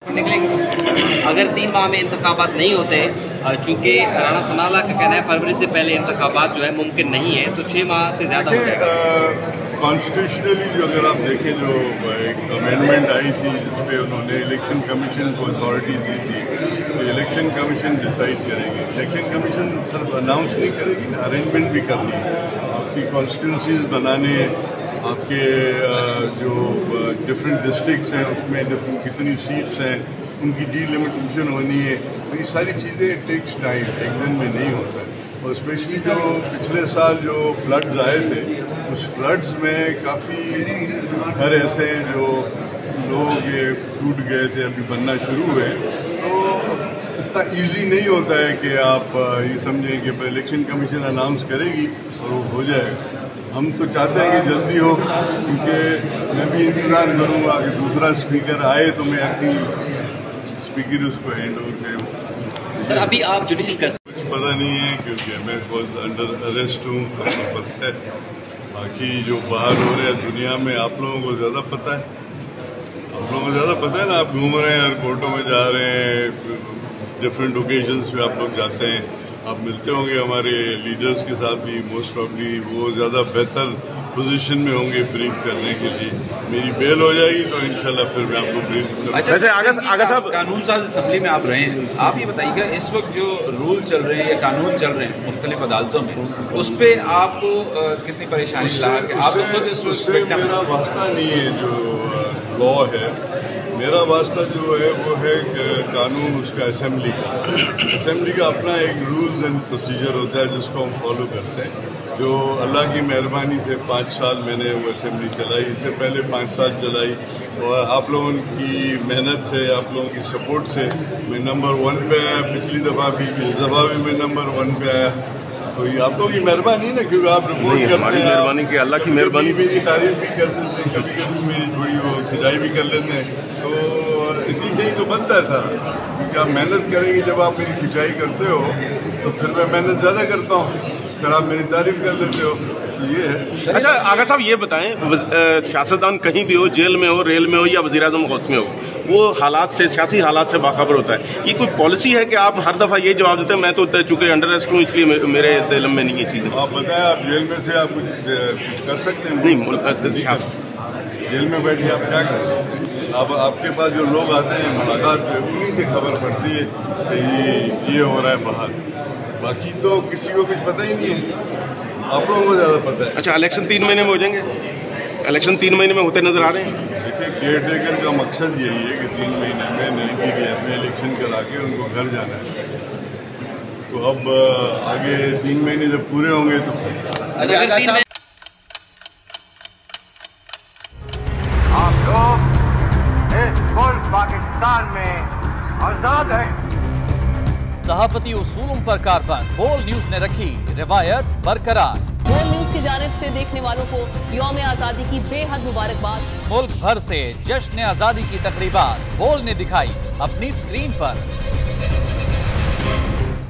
अगर 3 माह में इंतखाबात नहीं होते, चूंकि राणा सनाउल्लाह का कहना है फरवरी से पहले इंतखाबात जो है मुमकिन नहीं है, तो 6 माह से ज्यादा हो जाएगा। कॉन्स्टिट्यूशनली जो अगर आप देखें, जो एक अमेंडमेंट आई थी जिसपे उन्होंने इलेक्शन कमीशन को अथॉरिटी दी थी, तो इलेक्शन कमीशन डिसाइड करेगी। इलेक्शन कमीशन सिर्फ अनाउंस नहीं करेगी ना, अरेंजमेंट भी करनी है। आपकी कॉन्स्टिट्यूंसीज बनाने, आपके जो डिफरेंट डिस्ट्रिक्ट्स हैं उसमें डिफरेंट कितनी सीट्स हैं, उनकी डिलिमिटेशन होनी है, तो ये सारी चीज़ें टेक्स टाइम, एक दिन में नहीं होता है। और स्पेशली जो पिछले साल जो फ्लड्स आए थे, उस फ्लड्स में काफ़ी घर ऐसे हैं जो लोग ये टूट गए थे, अभी बनना शुरू हुए। तो इतना ईजी नहीं होता है कि आप ये समझें कि इलेक्शन कमीशन अनाउंस करेगी और वो हो जाएगा। हम तो चाहते हैं कि जल्दी हो, क्योंकि मैं भी इंतज़ार करूँगा कि दूसरा स्पीकर आए तो मैं अपनी स्पीकर उसको हैंड ओवर करूँ। सर, अभी आप जुडिशल कुछ पता नहीं है, क्योंकि मैं खुद अंडर अरेस्ट हूँ, आपको पता है। बाकी जो बाहर हो रहे हैं दुनिया में, आप लोगों को ज़्यादा पता है। आप लोगों को ज़्यादा पता है ना, आप घूम रहे हैं, कोर्टों में जा रहे हैं, डिफरेंट ओकेजन्स पे आप लोग जाते हैं, आप मिलते होंगे हमारे लीडर्स के साथ भी। मोस्ट प्रॉब्ली वो ज़्यादा बेहतर पोजीशन में होंगे ब्रीफ करने के लिए। मेरी बेल हो जाएगी तो इंशाल्लाह फिर मैं आपको ब्रीफ करूँगा। अच्छा, आगा साहब, कानून साज असम्बली में आप रहे हैं, आप ये बताइएगा इस वक्त जो रूल चल रहे हैं या कानून चल रहे हैं मुख्तलिफ अदालतों में, उस पर आपको कितनी परेशानी ला के आप उससे मेरा वास्ता नहीं है। जो लॉ है, मेरा वास्ता जो है वो है कानून उसका असेंबली का। असेंबली का अपना एक रूल्स एंड प्रोसीजर होता है जिसको हम फॉलो करते हैं। जो अल्लाह की मेहरबानी से 5 साल मैंने वो असेंबली चलाई, इससे पहले 5 साल चलाई, और आप लोगों की मेहनत से, आप लोगों की सपोर्ट से मैं नंबर 1 पे आया। पिछली दफ़ा भी, इस दफ़ा भी मैं नंबर 1 पे आया। तो ये आप लोगों की मेहरबानी है ना, क्योंकि आप रिपोर्ट करते हैं, मेहरबानी की, अल्लाह की मेहरबानी। मेरी तारीफ भी कर देते हैं, कभी कभी मेरी थोड़ी वो खिंचाई भी कर लेते हैं, तो इसी से ही तो बनता है सारा। क्योंकि आप मेहनत करेंगे, जब आप मेरी खिंचाई करते हो तो फिर मैं मेहनत ज़्यादा करता हूँ, फिर आप मेरी तारीफ कर लेते हो, तो ये है। अच्छा आगा साहब, ये बताएं, सियासतदान कहीं भी हो, जेल में हो, रेल में हो या वज़ीर-ए-आज़म हाउस में हो, वो हालात से, सियासी हालात से बाखबर होता है। ये कोई पॉलिसी है कि आप हर दफ़ा ये जवाब देते हैं मैं तो चूंकि अंडर अरेस्ट हूँ इसलिए मेरे दिल में नहीं ये चीज़ें? आप बताएं, आप जेल में से आप कुछ कर सकते हैं? नहीं, जेल में बैठ के आप क्या करें? अब आपके पास जो लोग आते हैं मुलाकात पे, उन्हीं से खबर पड़ती है कि ये हो रहा है बाहर। बाकी तो किसी को कुछ पता ही नहीं है, आप लोगों को ज़्यादा पता है। अच्छा, इलेक्शन 3 महीने में हो जाएंगे? इलेक्शन 3 महीने में होते नजर आ रहे हैं? देखिए, केयर टेकर का मकसद यही है कि 3 महीने में नई पीरियड में इलेक्शन करा के उनको घर जाना है। तो अब आगे 3 महीने जब पूरे होंगे तो आप लोग इस मुल्क पाकिस्तान में आजाद हैं। सहाफती उसूलों पर कारबंद, बोल न्यूज ने रखी रिवायत बरकरार। बोल न्यूज की जानिब से देखने वालों को यौम आजादी की बेहद मुबारकबाद। मुल्क भर से जश्न आजादी की तकरीबात बोल ने दिखाई अपनी स्क्रीन पर।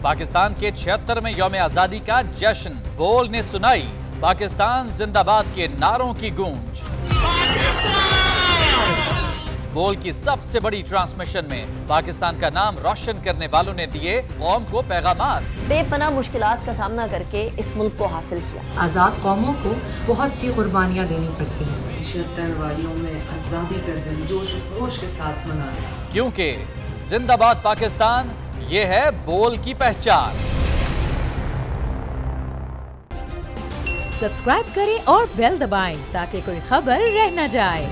पाकिस्तान के 76वें यौम आजादी का जश्न बोल ने सुनाई पाकिस्तान जिंदाबाद के नारों की गूंज। बोल की सबसे बड़ी ट्रांसमिशन में पाकिस्तान का नाम रोशन करने वालों ने दिए कौम को पैगामात। बेपनाह मुश्किलात का सामना करके इस मुल्क को हासिल किया। आजाद कौमों को बहुत सी कुर्बानियां देनी पड़ती हैं। 76 वालियों में आजादी का दिन जोश खरोश के साथ मनाया, क्योंकि जिंदाबाद पाकिस्तान ये है बोल की पहचान। सब्सक्राइब करें और बेल दबाएं ताकि कोई खबर रह न जाए।